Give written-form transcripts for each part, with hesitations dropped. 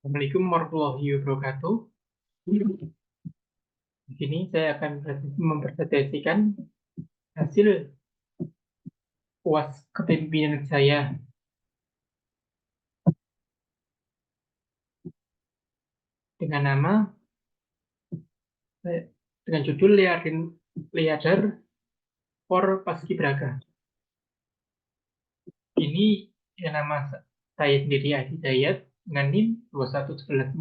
Assalamualaikum warahmatullahi wabarakatuh. Di sini saya akan mempresentasikan hasil UAS kepemimpinan saya dengan nama dengan judul Leader for Paskibraka. Ini yang nama saya sendiri Adi Dayat dengan NIM 2111427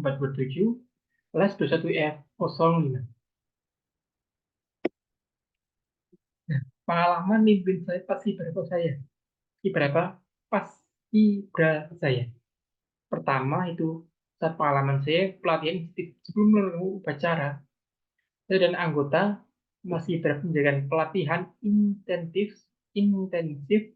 kelas 21F05. Nah, pengalaman mimpin saya paskibraka saya. Paskibraka paskibraka saya. Pertama itu saat pengalaman saya pelatihan sebelum melakukan upacara, saya dan anggota masih menjalankan pelatihan intensif intensif.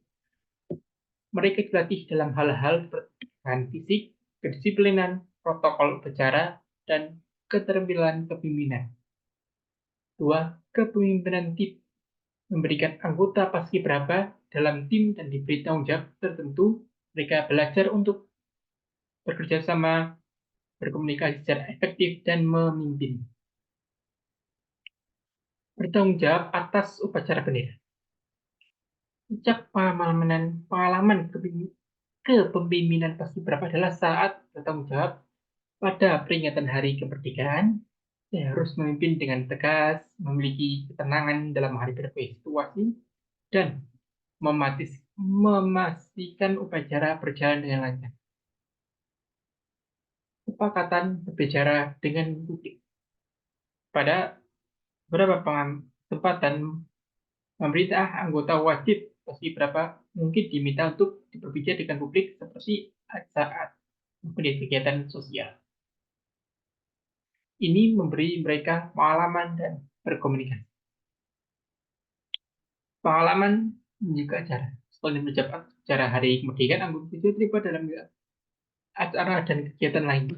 Mereka dilatih dalam hal-hal seperti bahan fisik, kedisiplinan, protokol upacara, dan keterampilan kepemimpinan. Dua, kepemimpinan tim memberikan anggota paskibraka dalam tim dan diberi tanggung jawab tertentu. Mereka belajar untuk bekerja sama, berkomunikasi secara efektif, dan memimpin. Bertanggung jawab atas upacara bendera. Puncak pengalaman kepemimpinan paskibraka adalah saat bertanggung jawab pada peringatan Hari Kemerdekaan. Saya harus memimpin dengan tegas, memiliki ketenangan dalam menghadapi situasi, dan memastikan upacara berjalan dengan lancar. Kesepakatan berbicara dengan publik. Pada beberapa kesempatan, pemerintah anggota wajib paskibraka mungkin diminta untuk berbicara dengan publik seperti saat kegiatan sosial. Ini memberi mereka pengalaman dan berkomunikasi. Pengalaman juga acara. Setelah menjabat acara Hari Kemerdekaan, anggota itu terlibat dalam acara dan kegiatan lain.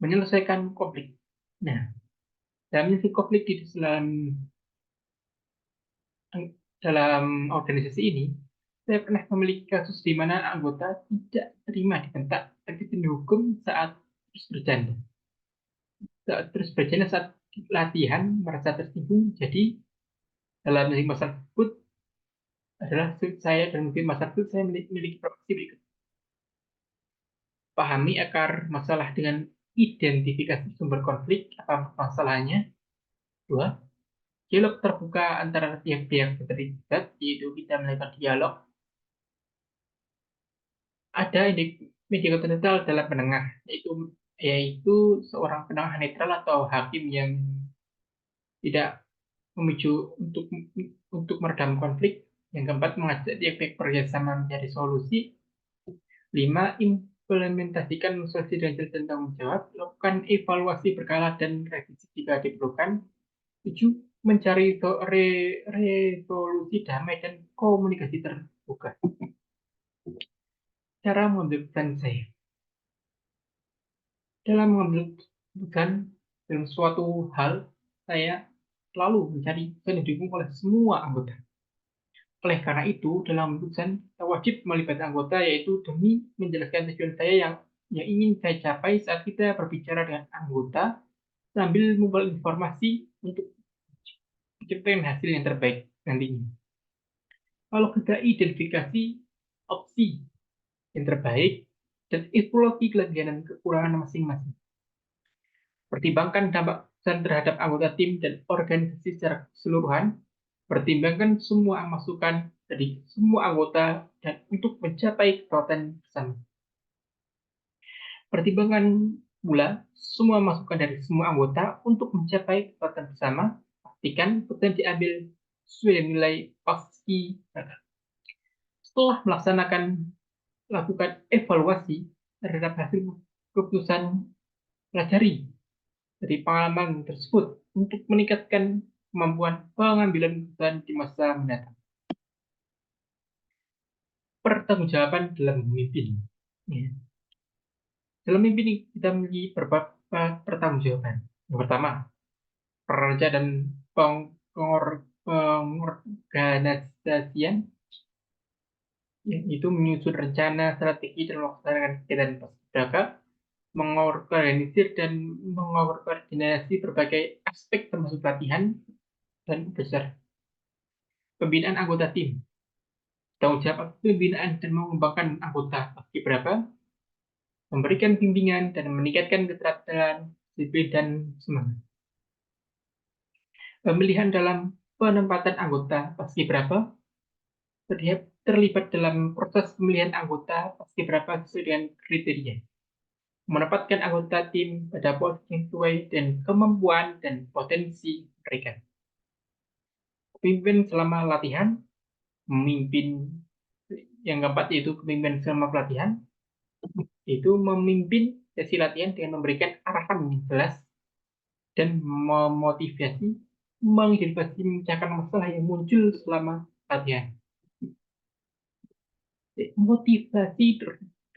Menyelesaikan konflik. Nah, dalam menyelesaikan konflik di dalam organisasi ini, saya pernah memiliki kasus di mana anggota tidak terima dibentak aktivitas hukum saat terus bercanda. Saat latihan merasa tersinggung, jadi dalam masalah tersebut adalah saya dan mungkin masalah itu saya memiliki profesi berikut. Pahami akar masalah dengan identifikasi sumber konflik, apa masalahnya. Dua, dialog terbuka antara pihak-pihak terlibat, yaitu kita melakukan dialog. Ada mediator netral dalam penengah, yaitu seorang penengah netral atau hakim yang tidak memicu untuk meredam konflik. Yang keempat, mengajak pihak-pihak bekerjasama mencari solusi. Lima, implementasikan solusi dan tanggung jawab. Lakukan evaluasi berkala dan revisi jika diperlukan. 7, mencari resolusi damai dan komunikasi terbuka. Cara mengambil peran saya. Dalam mengambil keputusan dalam suatu hal, saya selalu mencari dan didukung oleh semua anggota. Oleh karena itu, dalam keputusan saya wajib melibatkan anggota, yaitu demi menjelaskan tujuan saya yang ingin saya capai saat kita berbicara dengan anggota, sambil membawa informasi untuk menciptakan hasil yang terbaik nantinya. Kalau kita identifikasi opsi yang terbaik dan evaluasi kelebihan dan kekurangan masing-masing. Pertimbangkan dampak terhadap anggota tim dan organisasi secara keseluruhan. Pertimbangkan semua masukan dari semua anggota dan untuk mencapai kesepakatan bersama. Pertimbangkan pula semua masukan dari semua anggota untuk mencapai kesepakatan bersama. Pastikan keputusan diambil sesuai nilai pasti. Setelah lakukan evaluasi terhadap hasil keputusan, pelajari dari pengalaman tersebut untuk meningkatkan kemampuan pengambilan keputusan di masa mendatang. Pertanggungjawaban dalam memimpin. Ya. Dalam memimpin kita memiliki beberapa pertanggungjawaban. Yang pertama, pekerja dan pengorganisasian. yaitu menyusun rencana, strategi, dan melaksanakan kegiatan paskibraka, mengorganisir dan mengkoordinasi berbagai aspek termasuk latihan dan besar. Pembinaan anggota tim, tanggung jawab pembinaan dan mengembangkan anggota paskibraka, memberikan bimbingan dan meningkatkan keterampilan, disiplin, dan semangat. Pemilihan dalam penempatan anggota paskibraka, terlibat dalam proses pemilihan anggota paskibraka sesuai dengan kriteria, menempatkan anggota tim pada posisi yang sesuai dan kemampuan dan potensi mereka. Pemimpin selama latihan, memimpin yang keempat yaitu pemimpin selama pelatihan, itu memimpin sesi latihan dengan memberikan arahan yang jelas dan memotivasi, mengidentifikasi memecahkan masalah yang muncul selama latihan. Motivasi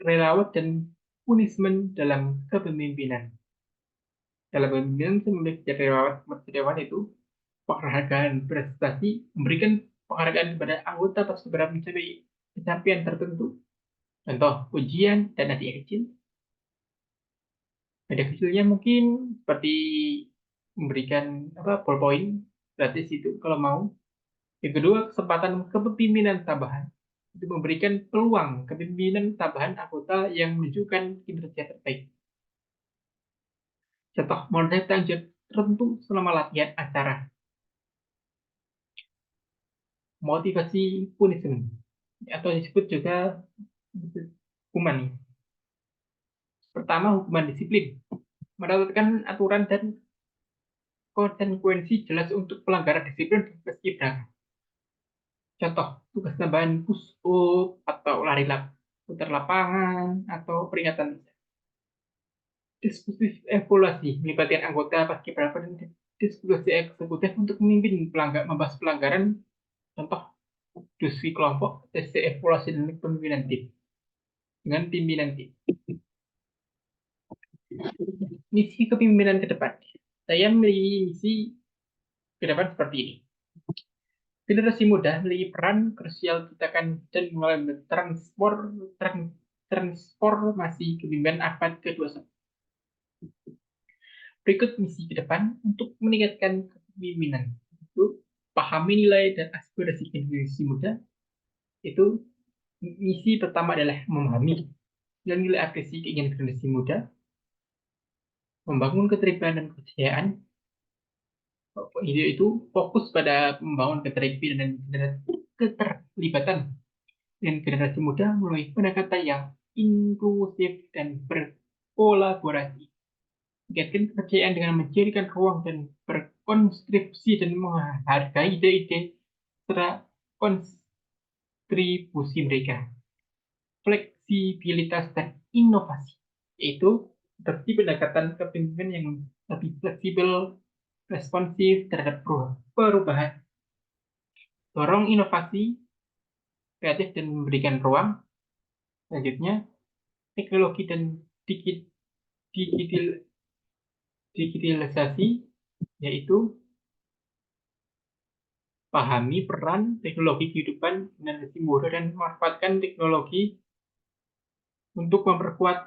relawan dan punishment dalam kepemimpinan. Dalam kepemimpinan, menjadi relawan itu penghargaan prestasi, memberikan penghargaan kepada anggota paskibraka mencapai pencapaian tertentu. Contoh ujian dan hadiah kecil. Hadiah kecilnya mungkin seperti memberikan ballpoint gratis itu kalau mau. Yang kedua, kesempatan kepemimpinan tambahan. Itu memberikan peluang kepemimpinan tambahan anggota yang menunjukkan kinerja terbaik. Contoh, model tanggung jawab tertentu selama latihan acara. Motivasi punishment, atau disebut juga hukuman. Pertama, hukuman disiplin. Menetapkan aturan dan konsekuensi jelas untuk pelanggaran disiplin paskibraka. Contoh, tugas tambahan push up atau lari putar lapangan atau peringatan. Diskusi evaluasi melibatkan anggota paskibraka dan diskusi eksekutif untuk memimpin membahas pelanggaran. Contoh, diskusi kelompok, sesi evaluasi dan pemimpinan tim dengan pimpinan tim. Misi kepemimpinan ke depan. Saya memiliki misi ke depan seperti ini. Generasi muda memiliki peran krusial menciptakan dan mengalami transformasi kepemimpinan abad ke-21. Berikut misi ke depan untuk meningkatkan kepemimpinan. Itu pahami nilai dan aspirasi generasi muda. Itu misi pertama adalah memahami nilai apresiasi keinginan generasi muda, membangun keterlibatan dan kepercayaan. Itu fokus pada membangun keterlibatan dan generasi muda melalui pendekatan yang inklusif dan berkolaborasi. Meningkatkan kepercayaan dengan menjadikan ruang dan berkontribusi dan menghargai ide-ide serta kontribusi mereka. Fleksibilitas dan inovasi, yaitu seperti pendekatan kepemimpinan yang lebih fleksibel, responsif terhadap perubahan, dorong inovasi, kreatif dan memberikan ruang. Selanjutnya, teknologi dan digitalisasi, yaitu pahami peran teknologi kehidupan generasi muda dan memanfaatkan teknologi untuk memperkuat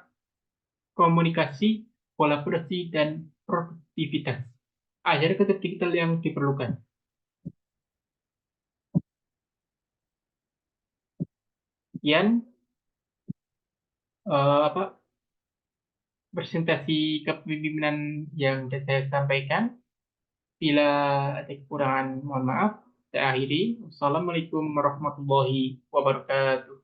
komunikasi, kolaborasi, dan produktivitas. Ajar ketiga digital yang diperlukan. Sekian presentasi kepemimpinan yang saya sampaikan. Bila ada kekurangan, mohon maaf. Saya akhiri. Wassalamualaikum warahmatullahi wabarakatuh.